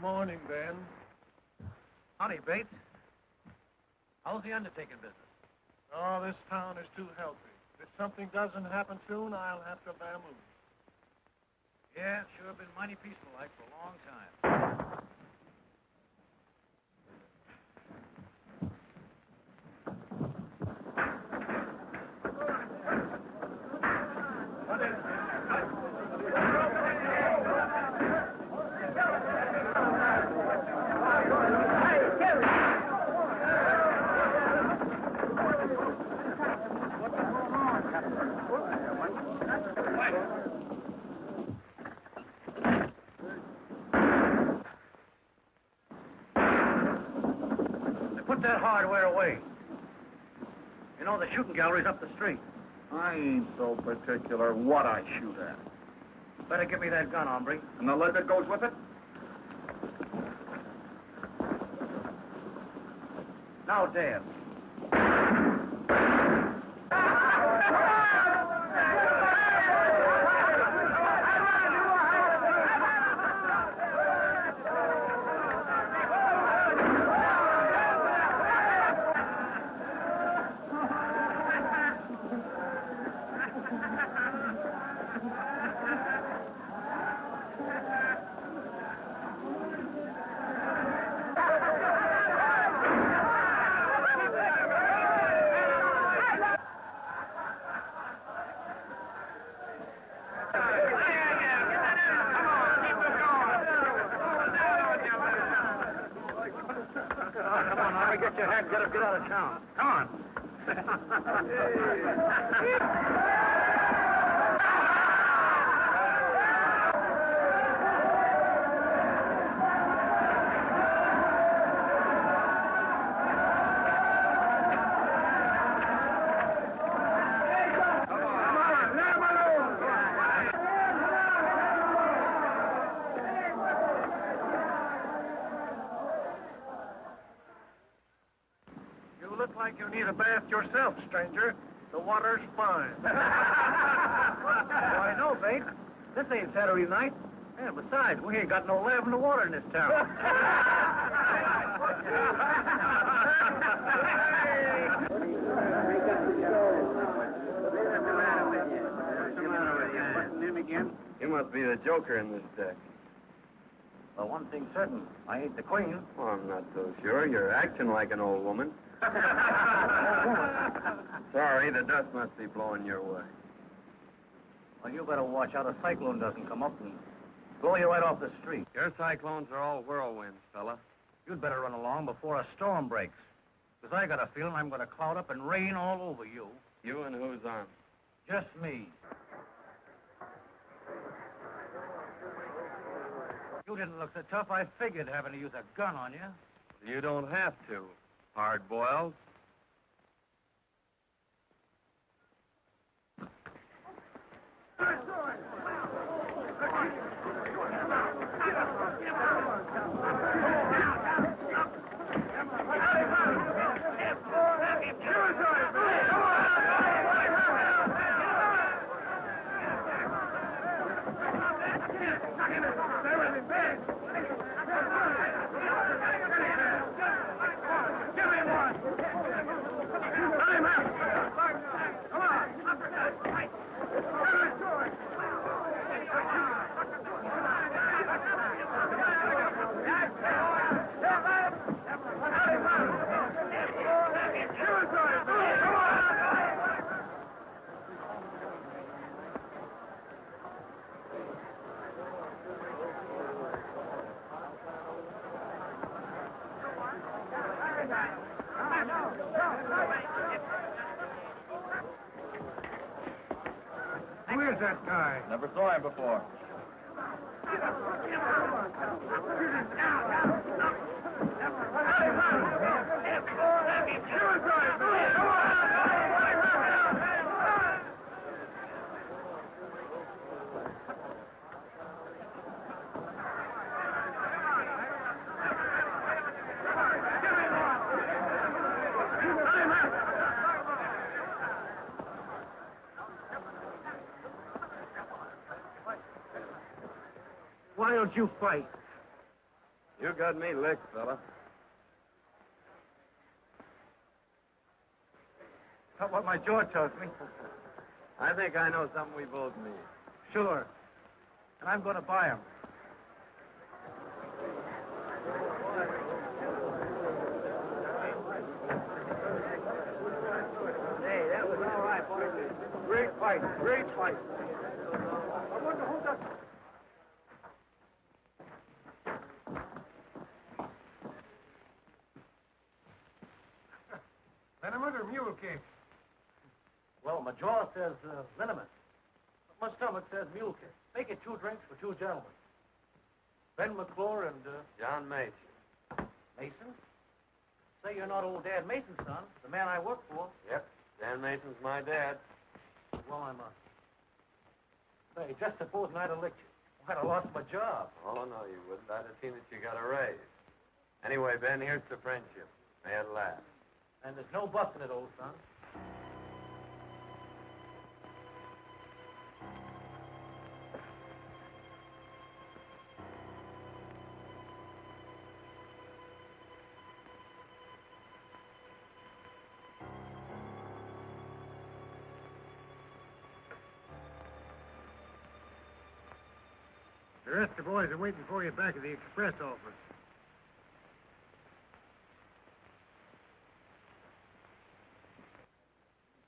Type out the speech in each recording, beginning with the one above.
Morning, Ben. Howdy, Bates. How's the undertaking business? Oh, this town is too healthy. If something doesn't happen soon, I'll have to bamboo. Yeah, it's sure been mighty peaceful like for a long time. Put that hardware away. You know, the shooting gallery's up the street. I ain't so particular what I shoot at. Better give me that gun, hombre. And the lead that goes with it? Now, Dan. Get your head, get out of town. Come on. You need a bath yourself, stranger. The water's fine. Well, I know, Bates. This ain't Saturday night. Yeah, besides, we ain't got no lavender water in this town. You must be the joker in this deck. Well, one thing's certain. I ain't the queen. Well, I'm not so sure. You're acting like an old woman. Sorry, the dust must be blowing your way. Well, you better watch out a cyclone doesn't come up and blow you right off the street. Your cyclones are all whirlwinds, fella. You'd better run along before a storm breaks. Because I got a feeling I'm going to cloud up and rain all over you. You and who's on? Just me. You didn't look so tough, I figured having to use a gun on you. You don't have to. Hard-boiled. Where's that guy? Never saw him before. Why don't you fight? You got me licked, fella. Not what my jaw tells me. I think I know something we both need. Sure. And I'm going to buy them. Hey, that was all right, boys. Great fight. Great fight. I wonder who does... Liniment or mule cake? Well, my jaw says liniment. But my stomach says mule cake. Make it 2 drinks for 2 gentlemen. Ben McClure and, John Mason. Mason? Say you're not old Dad Mason's son, the man I work for. Yep. Dan Mason's my dad. Well, I must. Say, just supposing I'd have licked you. I'd have lost my job. Oh, no, you wouldn't. I'd have seen that you got a raise. Anyway, Ben, here's the friendship. May it last. And there's no busting it, old son. The rest of the boys are waiting for you back at the express office.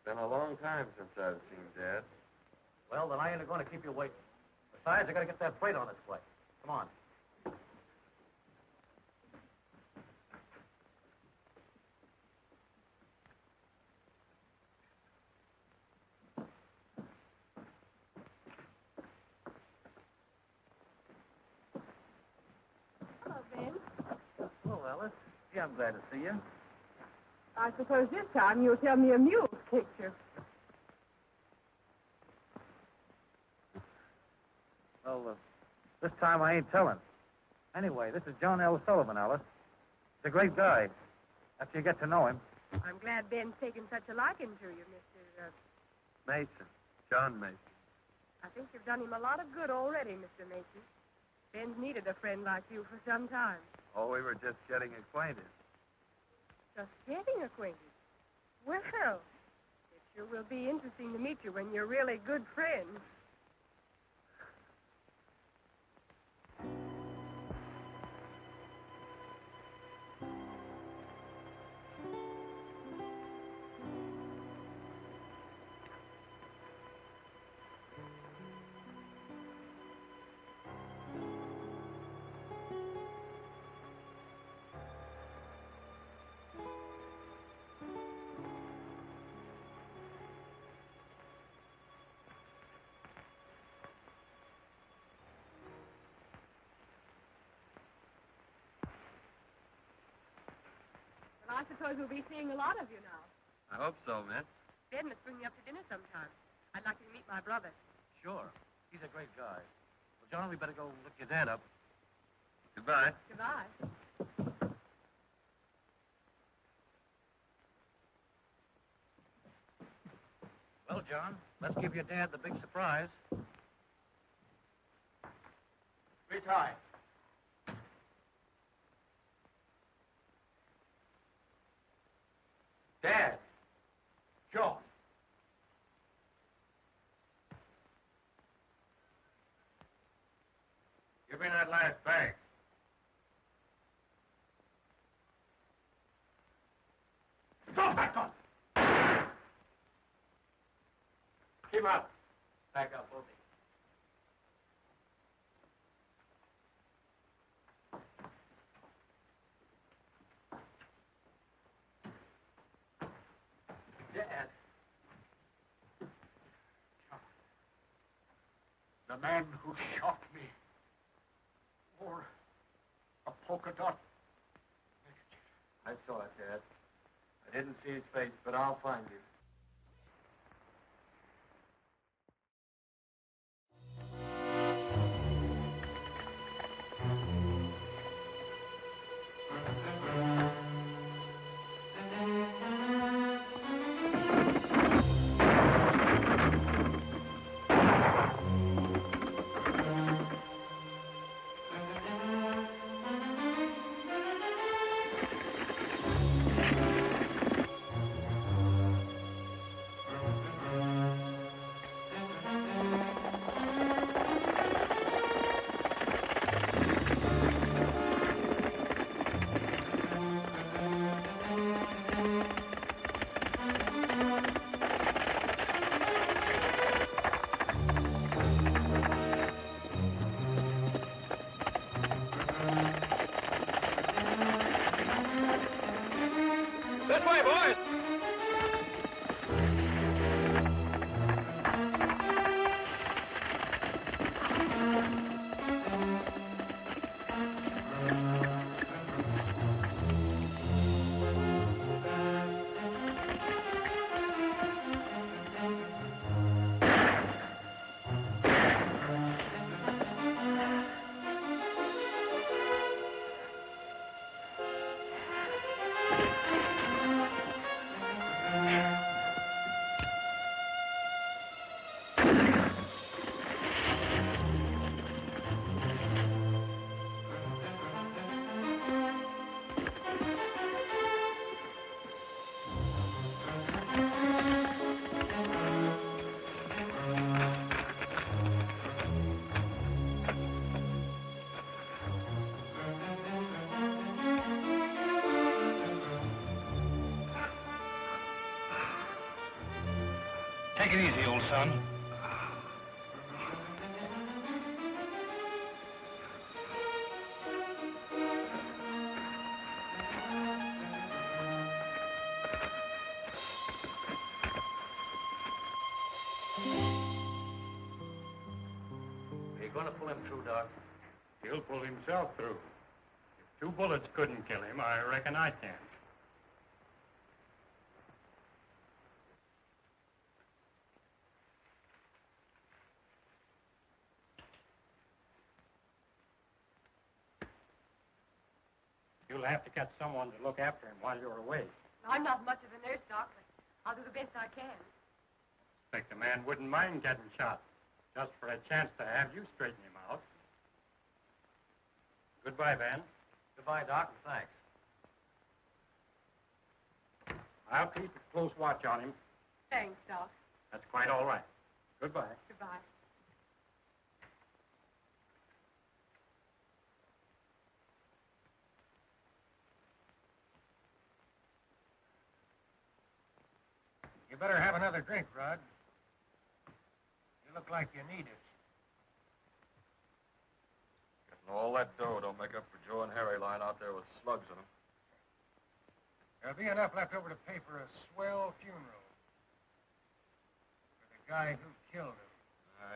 Been a long time since I've seen Dad. Well, then I ain't going to keep you waiting. Besides, I got to get that freight on its way. Come on. Hello, Ben. Hello, Alice. Yeah, I'm glad to see you. I suppose this time you'll tell me a mule's picture. Well, this time I ain't telling. Anyway, this is John L. Sullivan, Alice. He's a great guy. After you get to know him. I'm glad Ben's taken such a liking to you, Mr. Mason. John Mason. I think you've done him a lot of good already, Mr. Mason. Ben's needed a friend like you for some time. Oh, we were just getting acquainted. Just getting acquainted. Well, it sure will be interesting to meet you when you're really good friends. Well, I suppose we'll be seeing a lot of you now. I hope so, Miss. Ben must bring you up to dinner sometime. I'd like you to meet my brother. Sure. He's a great guy. Well, John, we better go look your dad up. Goodbye. Goodbye. Well, John, let's give your dad the big surprise. Reach high. Dad. John. Give me that last bag. Drop that gun! Keep up. Back up, both of you. Dad. The man who shot me wore a polka dot neckerchief. I saw it, Dad. I didn't see his face, but I'll find him. Take it easy, old son. Are you going to pull him through, Doc? He'll pull himself through. If 2 bullets couldn't kill him, I reckon I can. You'll have to get someone to look after him while you're away. I'm not much of a nurse, Doc, but I'll do the best I can. Expect the man wouldn't mind getting shot, just for a chance to have you straighten him out. Goodbye, Van. Goodbye, Doc, and thanks. I'll keep a close watch on him. Thanks, Doc. That's quite all right. Goodbye. Goodbye. You better have another drink, Rod. You look like you need it. Getting all that dough don't make up for Joe and Harry lying out there with slugs in them. There'll be enough left over to pay for a swell funeral for the guy who killed him.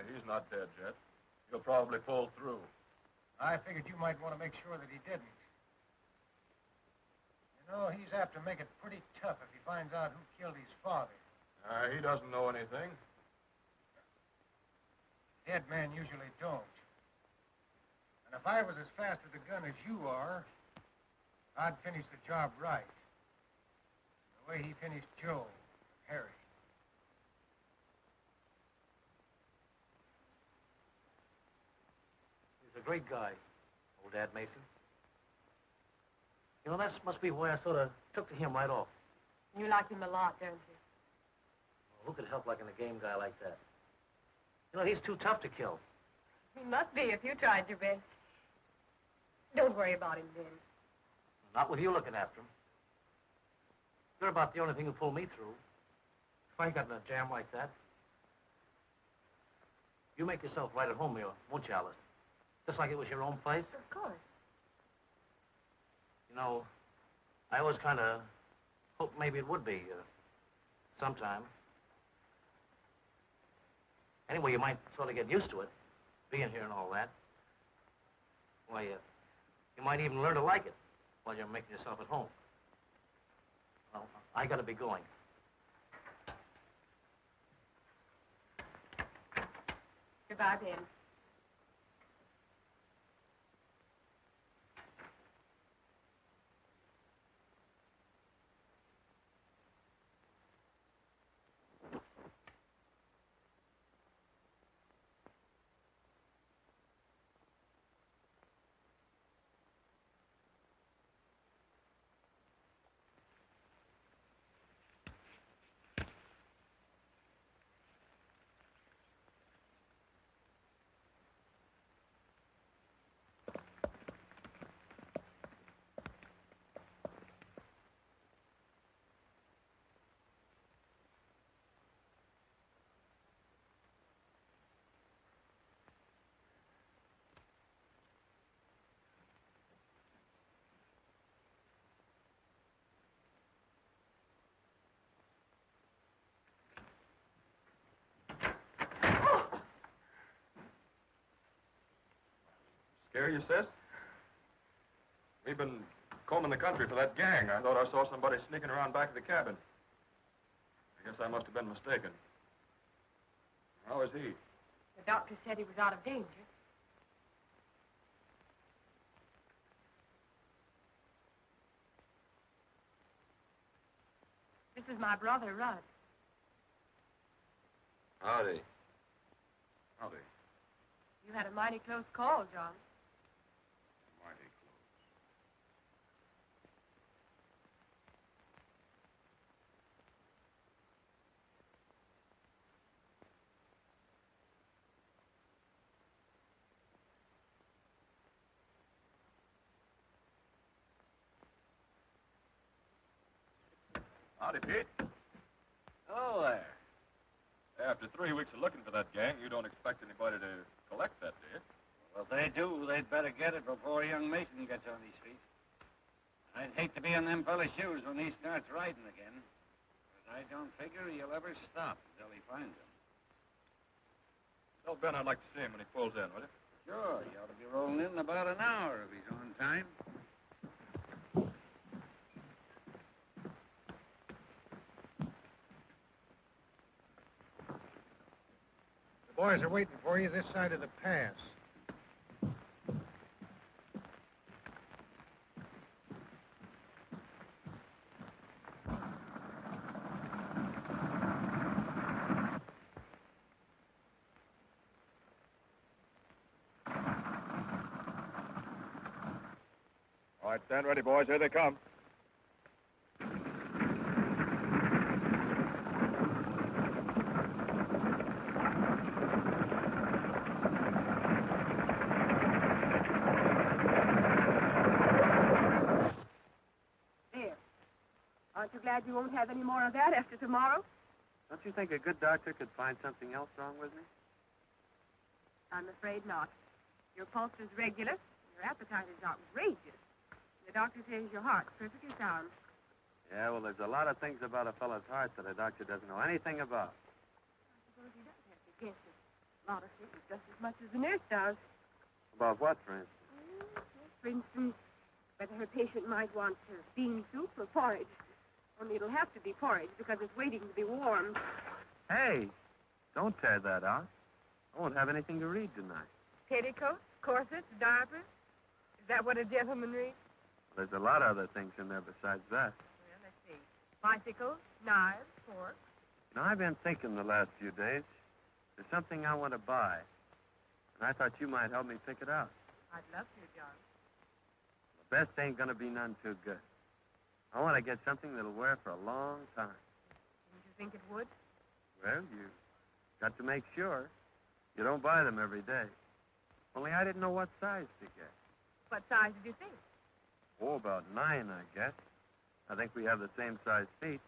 He's not dead yet. He'll probably pull through. I figured you might want to make sure that he didn't. You know, he's apt to make it pretty tough if he finds out who killed his father. He doesn't know anything. Dead men usually don't. And if I was as fast with the gun as you are, I'd finish the job right. The way he finished Joe and Harry. He's a great guy, old Dad Mason. You know, that must be why I sort of took to him right off. You like him a lot, don't you? Who could help liking a game guy like that? You know, he's too tough to kill. He must be if you tried your best. Don't worry about him, Ben. Not with you looking after him. You're about the only thing who pulled me through. If I got in a jam like that. You make yourself right at home here, won't you, Alice? Just like it was your own place. Of course. You know, I always kind of hoped maybe it would be sometime. Anyway, you might sort of get used to it, being here and all that. Why, you might even learn to like it while you're making yourself at home. Well, I gotta be going. Goodbye, Ben. Scare you, sis? We've been combing the country for that gang. I thought I saw somebody sneaking around back of the cabin. I guess I must have been mistaken. How is he? The doctor said he was out of danger. This is my brother, Rudd. Howdy. Howdy. You had a mighty close call, John. Mighty close. Howdy, Pete. Oh, there. After 3 weeks of looking for that gang, you don't expect anybody to collect that, do you? Well, if they do, they'd better get it before young Mason gets on his feet. I'd hate to be in them fellas' shoes when he starts riding again. But I don't figure he'll ever stop until he finds them. Tell Ben I'd like to see him when he pulls in, will you? Sure, he ought to be rolling in about an hour if he's on time. The boys are waiting for you this side of the pass. All right, stand ready, boys. Here they come. There. Aren't you glad you won't have any more of that after tomorrow? Don't you think a good doctor could find something else wrong with me? I'm afraid not. Your pulse is regular. Your appetite is outrageous. The doctor says your heart's perfectly sound. Yeah, well, there's a lot of things about a fellow's heart that a doctor doesn't know anything about. I suppose he does have to guess it. A lot of things, just as much as the nurse does. About what, for instance? For instance, whether her patient might want bean soup or porridge. Only it'll have to be porridge because it's waiting to be warmed. Hey, don't tear that out. I won't have anything to read tonight. Petticoats, corsets, diapers. Is that what a gentleman reads? There's a lot of other things in there besides that. Well, let's see. Bicycles, knives, forks. Now, I've been thinking the last few days. There's something I want to buy. And I thought you might help me pick it out. I'd love to, John. The best ain't going to be none too good. I want to get something that'll wear for a long time. Didn't you think it would? Well, you got to make sure. You don't buy them every day. Only I didn't know what size to get. What size did you think? Oh, about 9, I guess. I think we have the same size feet.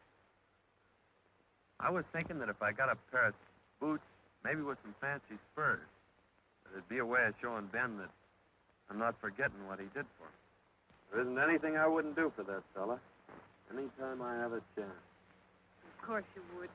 I was thinking that if I got a pair of boots, maybe with some fancy spurs, that it'd be a way of showing Ben that I'm not forgetting what he did for me. There isn't anything I wouldn't do for that fella. Anytime I have a chance. Of course you would.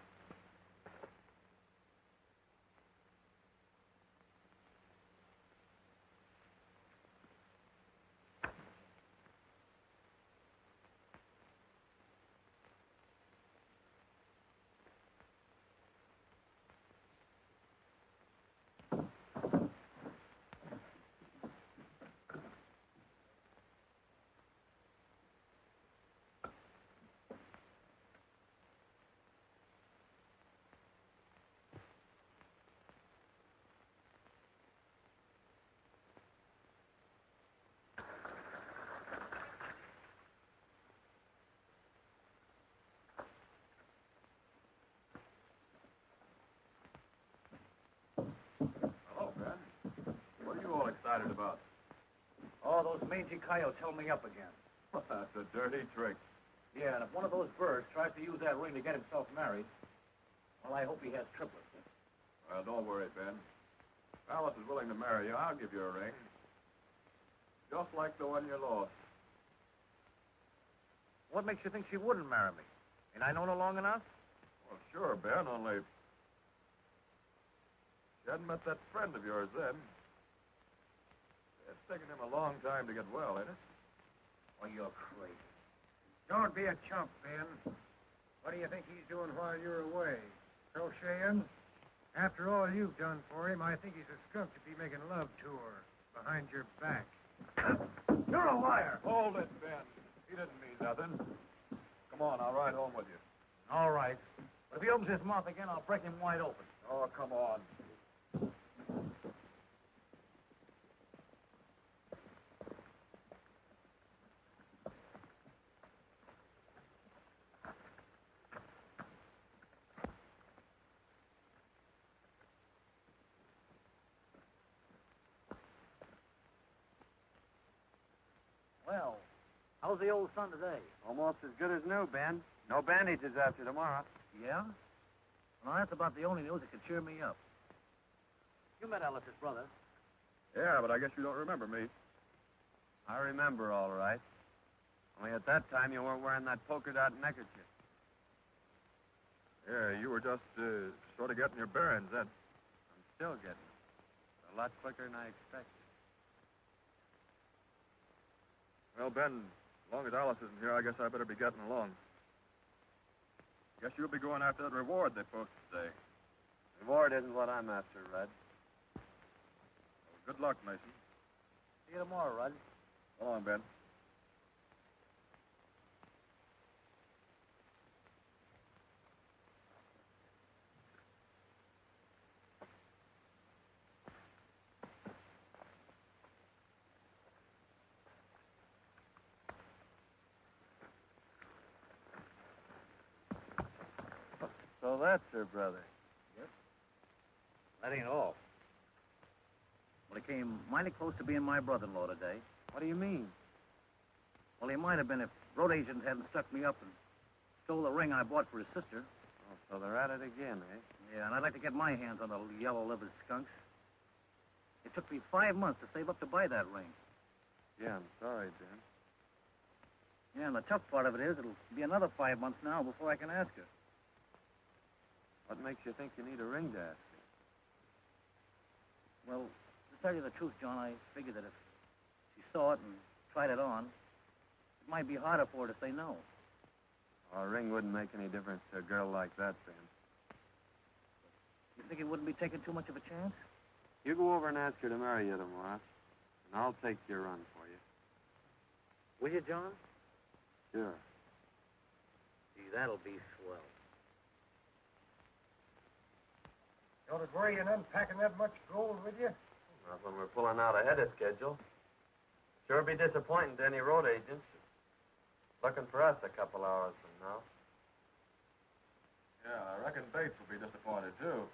Hello, Ben. What are you all excited about? Oh, those mangy coyotes held me up again. That's a dirty trick. Yeah, and if one of those birds tries to use that ring to get himself married, well, I hope he has triplets. Well, don't worry, Ben. If Alice is willing to marry you, I'll give you a ring. Just like the one you lost. What makes you think she wouldn't marry me? Ain't I known her long enough? Well, sure, Ben, only... She hadn't met that friend of yours then. It's taken him a long time to get well, ain't it? Oh, you're crazy. Don't be a chump, Ben. What do you think he's doing while you're away? Crocheting? After all you've done for him, I think he's a skunk to be making love to her behind your back. You're a liar. Hold it, Ben. He didn't mean nothing. Come on, I'll ride home with you. All right. But if he opens his mouth again, I'll break him wide open. Oh, come on. Well, how's the old sun today? Almost as good as new, Ben. No bandages after tomorrow. Yeah? Well, that's about the only news that could cheer me up. You met Alice's brother. Yeah, but I guess you don't remember me. I remember all right. Only at that time you weren't wearing that polka dot neckerchief. Yeah, you were just sort of getting your bearings then. I'm still getting them. A lot quicker than I expected. Well, Ben, as long as Alice isn't here, I guess I better be getting along. Guess you'll be going after that reward they posted today. Reward isn't what I'm after, Red. Well, good luck, Mason. See you tomorrow, Rudd. So long, Ben. So that's her brother. That ain't all. Well, he came mighty close to being my brother-in-law today. What do you mean? Well, he might have been if road agent hadn't stuck me up and stole the ring I bought for his sister. Oh, so they're at it again, eh? Yeah, and I'd like to get my hands on the yellow-livered skunks. It took me 5 months to save up to buy that ring. Yeah, I'm sorry, Ben. Yeah, and the tough part of it is it'll be another 5 months now before I can ask her. What makes you think you need a ring to ask her? Well, to tell you the truth, John, I figured that if she saw it and tried it on, it might be harder for her to say no. Oh, a ring wouldn't make any difference to a girl like that, Ben. You think it wouldn't be taking too much of a chance? You go over and ask her to marry you tomorrow, and I'll take your run for you. Will you, John? Sure. Gee, that'll be swell. Don't it worry you in unpacking that much gold with you? Not when we're pulling out ahead of schedule. Sure be disappointing to any road agents. Looking for us a couple hours from now. Yeah, I reckon Bates will be disappointed, too.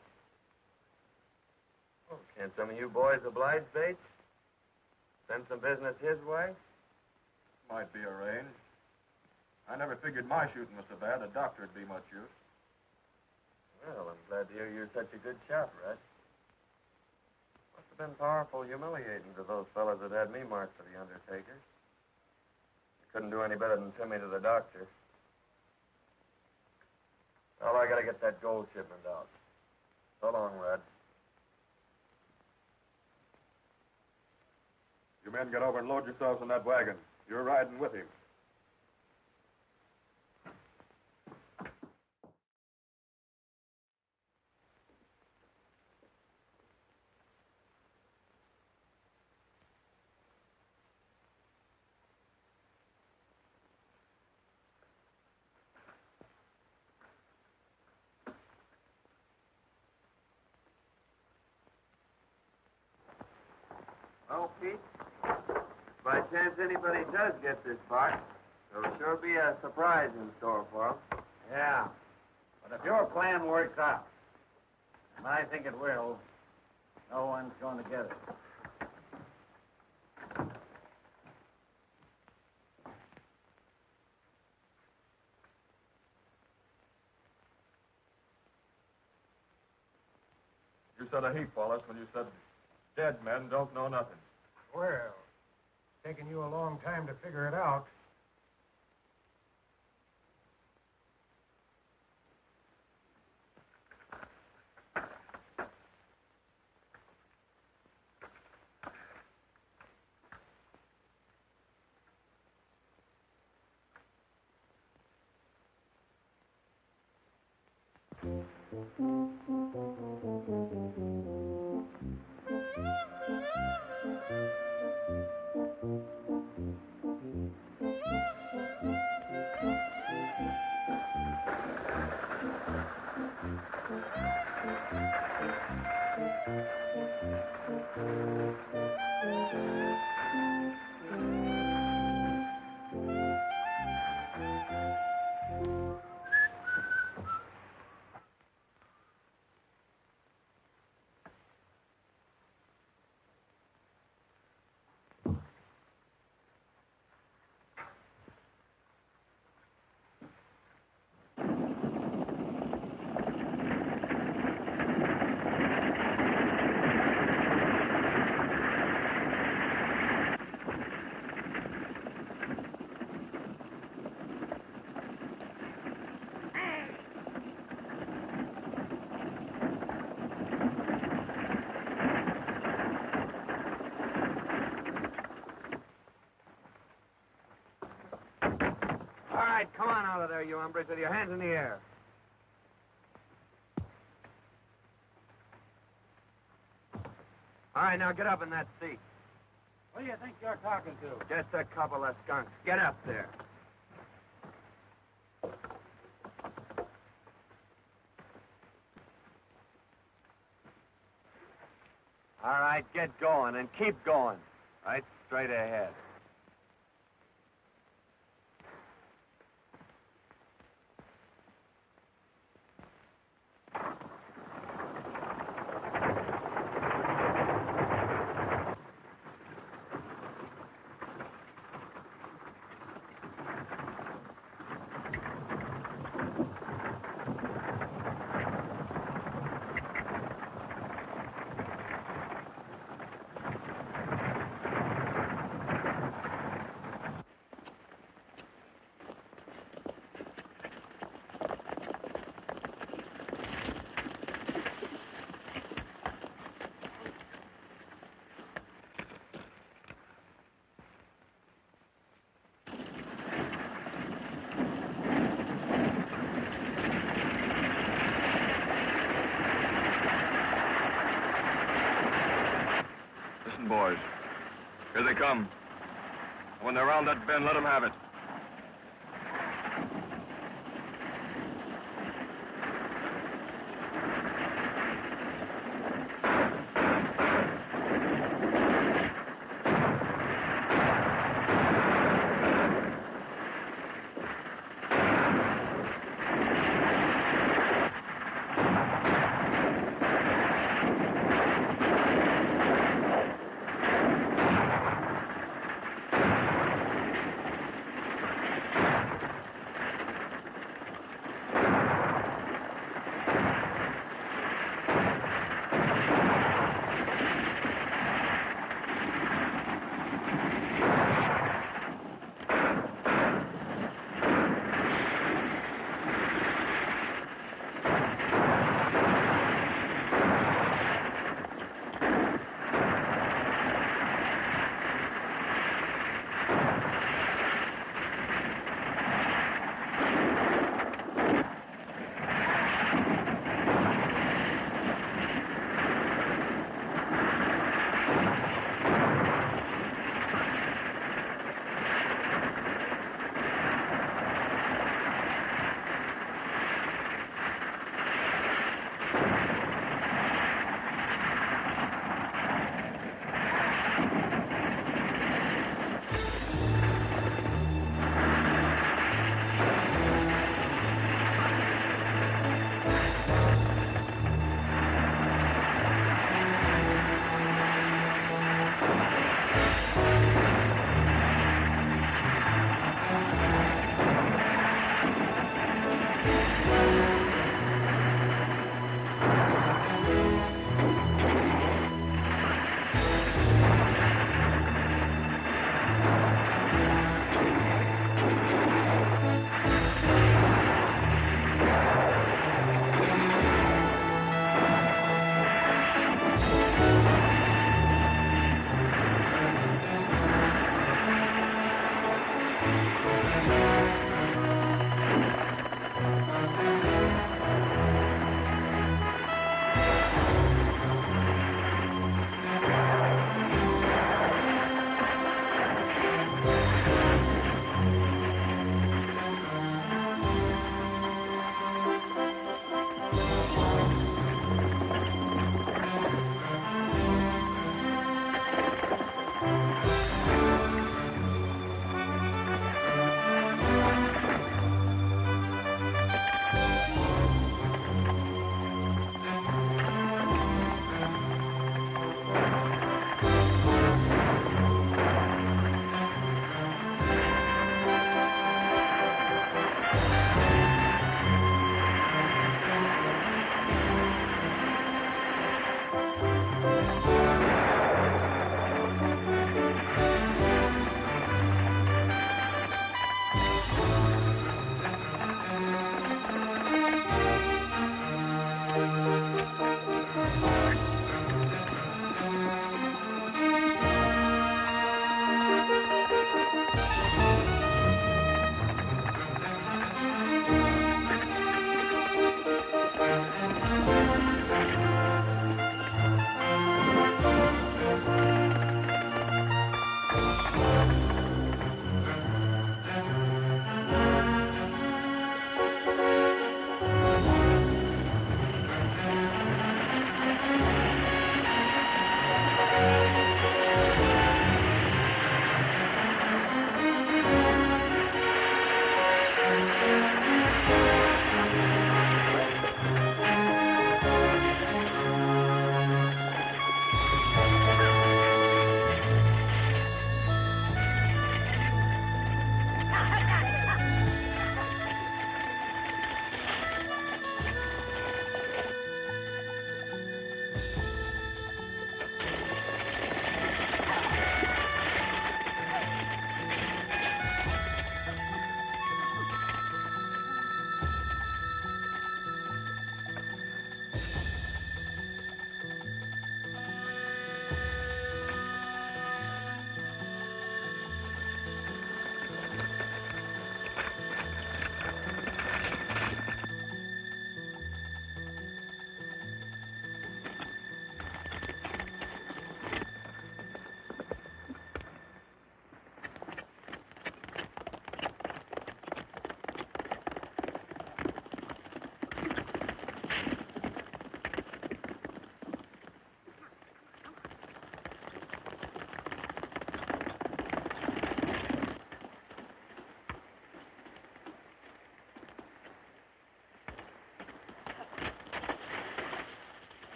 Oh, can't some of you boys oblige Bates? Send some business his way? Might be arranged. I never figured my shooting was so bad a doctor'd be much use. Well, I'm glad to hear you're such a good shot, Red. Must have been powerful humiliating to those fellas that had me marked for the Undertaker. I couldn't do any better than send me to the doctor. Well, I gotta get that gold shipment out. So long, Red. You men get over and load yourselves in that wagon. You're riding with him. Well, Pete, if by chance anybody does get this box, there'll sure be a surprise in store for them. Yeah. But if your plan works out, and I think it will, no one's going to get it. You said a heap, Wallace, when you said dead men don't know nothing. Well, it's taken you a long time to figure it out. there, you hombres, with your hands in the air. All right, now get up in that seat. Who do you think you're talking to? Just a couple of skunks. Get up there. All right, get going and keep going. Right straight ahead. Listen, boys. Here they come. When they're around that bend, let them have it.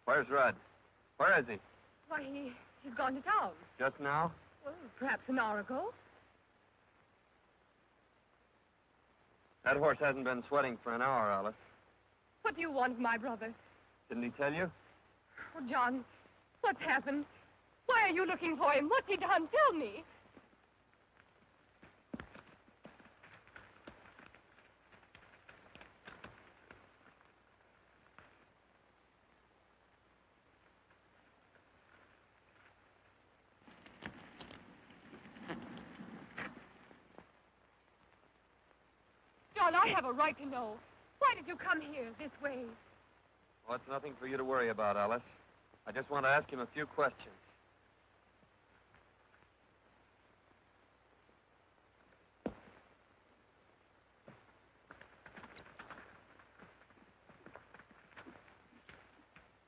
Where's Rudd? Where is he? Why, he's gone to town. Just now? Well, perhaps an hour ago. That horse hasn't been sweating for an hour, Alice. What do you want of my brother? Didn't he tell you? Oh, John, what's happened? Why are you looking for him? What's he done? Tell me. John, I have a right to know. Why did you come here this way? Well, it's nothing for you to worry about, Alice. I just want to ask him a few questions.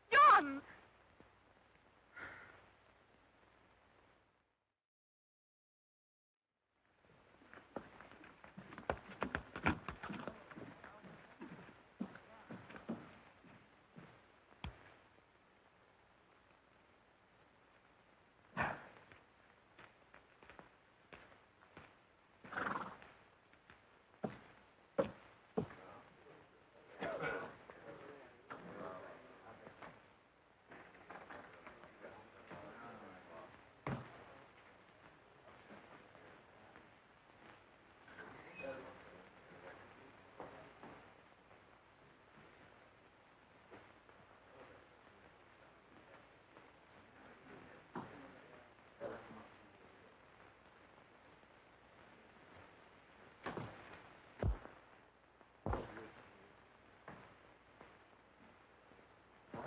John!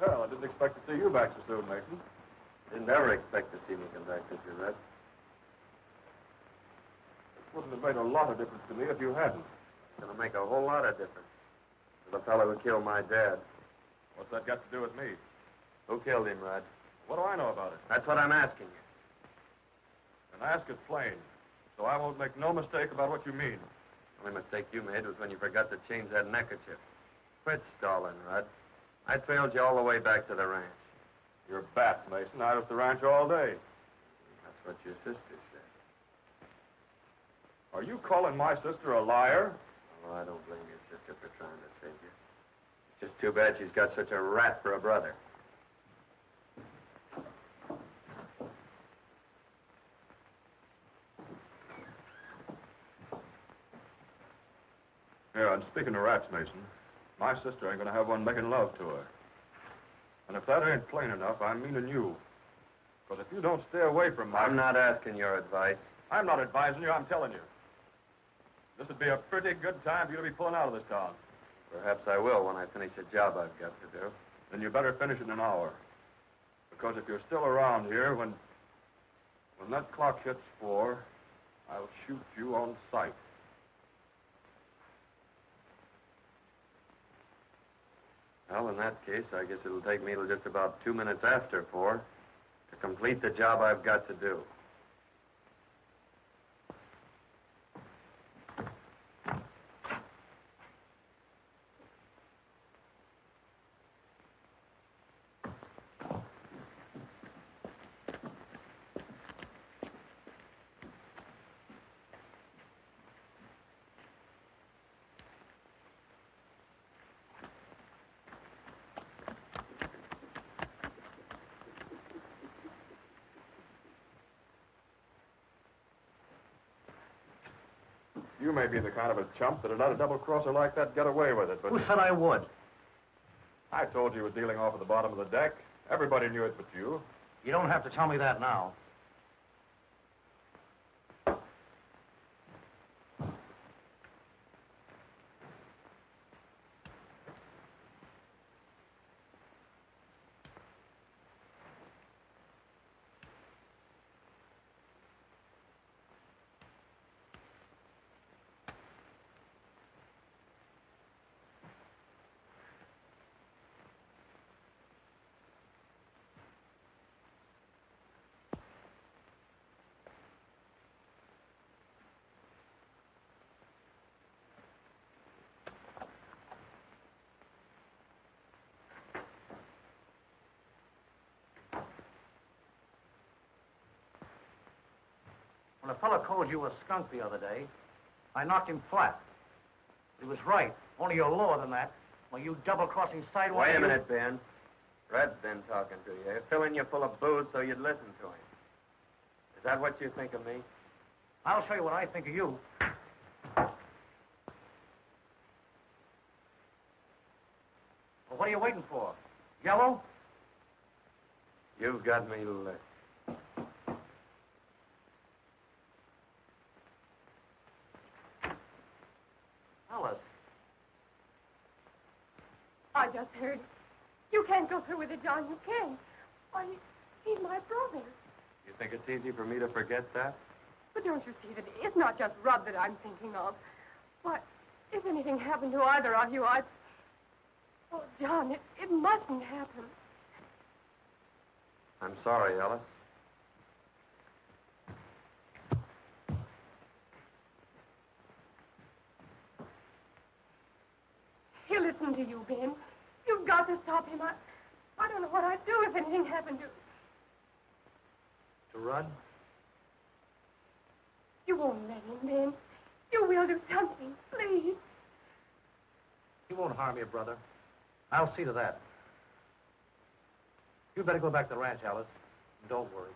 Well, I didn't expect to see you back so soon, Mason. Didn't ever expect to see me come back, did you, Red? It wouldn't have made a lot of difference to me if you hadn't. It's going to make a whole lot of difference. To the fellow who killed my dad. What's that got to do with me? Who killed him, Red? What do I know about it? That's what I'm asking you. And ask it plain, so I won't make no mistake about what you mean. The only mistake you made was when you forgot to change that neckerchief. Quit stalling, Rudd. I trailed you all the way back to the ranch. You're bats, Mason. I was at the ranch all day. That's what your sister said. Are you calling my sister a liar? Oh, I don't blame your sister for trying to save you. It's just too bad she's got such a rat for a brother. Yeah, and speaking of rats, Mason, my sister ain't gonna have one making love to her. And if that ain't plain enough, I'm meaning you. Because if you don't stay away from my... I'm not asking your advice. I'm not advising you, I'm telling you. This would be a pretty good time for you to be pulling out of this town. Perhaps I will when I finish the job I've got to do. Then you better finish it in an hour. Because if you're still around here, when that clock hits 4, I'll shoot you on sight. Well, in that case, I guess it'll take me till just about 2 minutes after 4 to complete the job I've got to do. You may be the kind of a chump that'd let a double-crosser like that get away with it, but... Who said I would? I told you was dealing off at the bottom of the deck. Everybody knew it but you. You don't have to tell me that now. When a fella called you a skunk the other day, I knocked him flat. He was right. Only you're lower than that. Well, you double-crossing sidewalk... Wait a minute, Ben. Red's been talking to you. Filling you full of booze so you'd listen to him. Is that what you think of me? I'll show you what I think of you. Well, what are you waiting for? Yellow? You've got me licked. Alice. I just heard it. You can't go through with it, John. You can't. Why, he's my brother. You think it's easy for me to forget that? But don't you see that it's not just Rudd that I'm thinking of? Why, if anything happened to either of you, I'd... Oh, John, it mustn't happen. I'm sorry, Alice. He'll listen to you, Ben. You've got to stop him. I don't know what I'd do if anything happened to... To Rudd? You won't let him, Ben. You will do something, please. He won't harm you, brother. I'll see to that. You better go back to the ranch, Alice. And don't worry.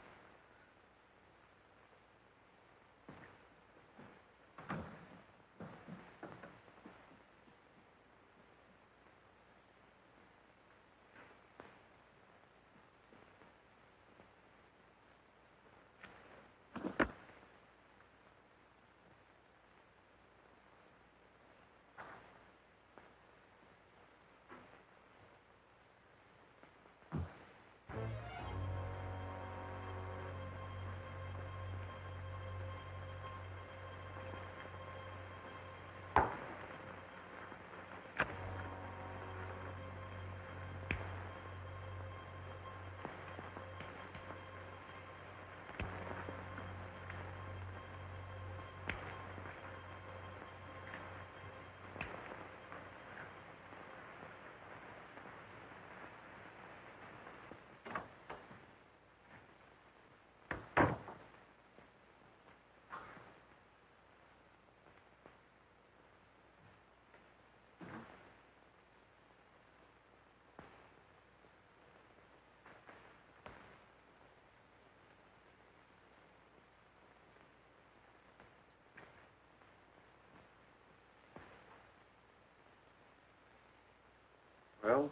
Well,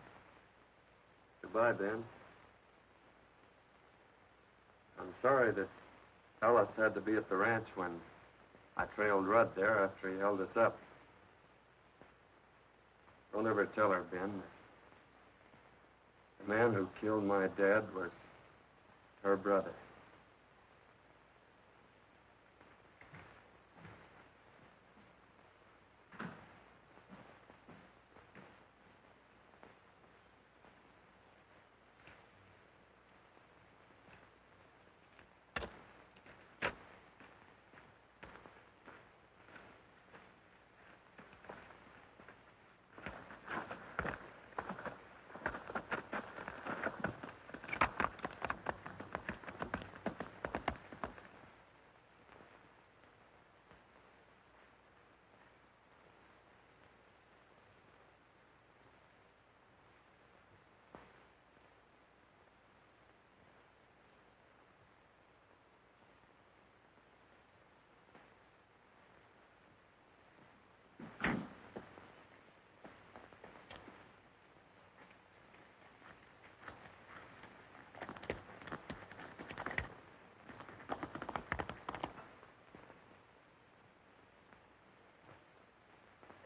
goodbye, Ben. I'm sorry that Alice had to be at the ranch when I trailed Rudd there after he held us up. Don't ever tell her, Ben. The man who killed my dad was her brother.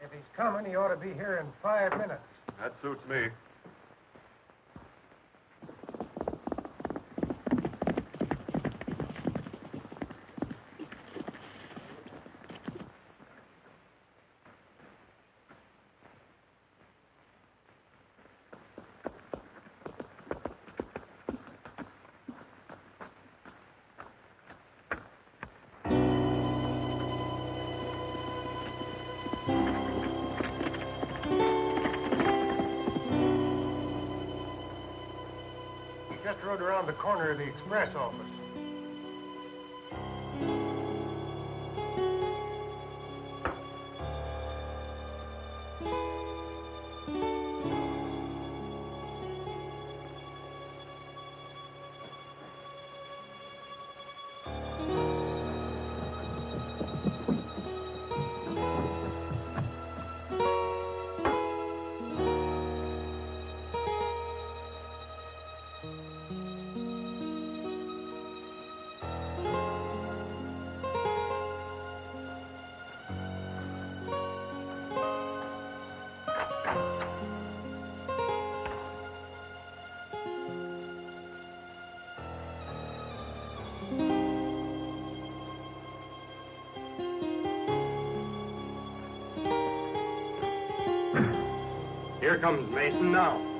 If he's coming, he ought to be here in 5 minutes. That suits me. Just rode around the corner of the express office. Here comes Mason now.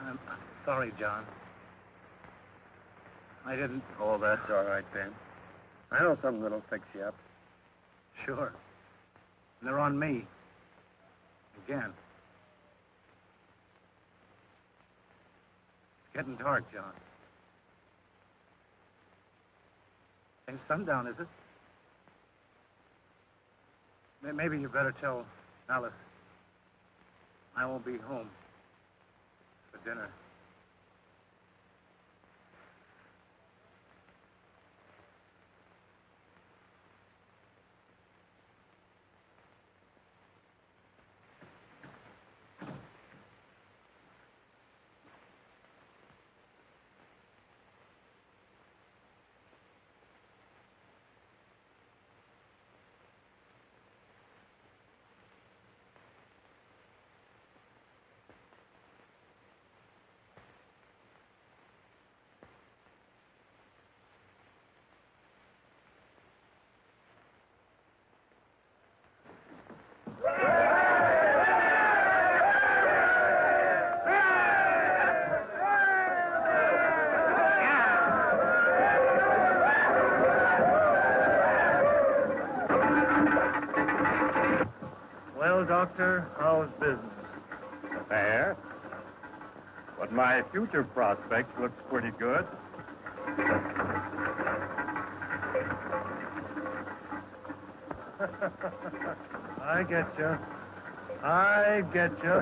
I'm sorry, John. I didn't... Oh, that's all right, Ben. I know something that'll fix you up. Sure. And they're on me. Again. It's getting dark, John. Ain't sundown, is it? Maybe you better tell Alice I won't be home for dinner. Well, Doctor, how's business? Fair. But my future prospects looks pretty good. I get you. I get you.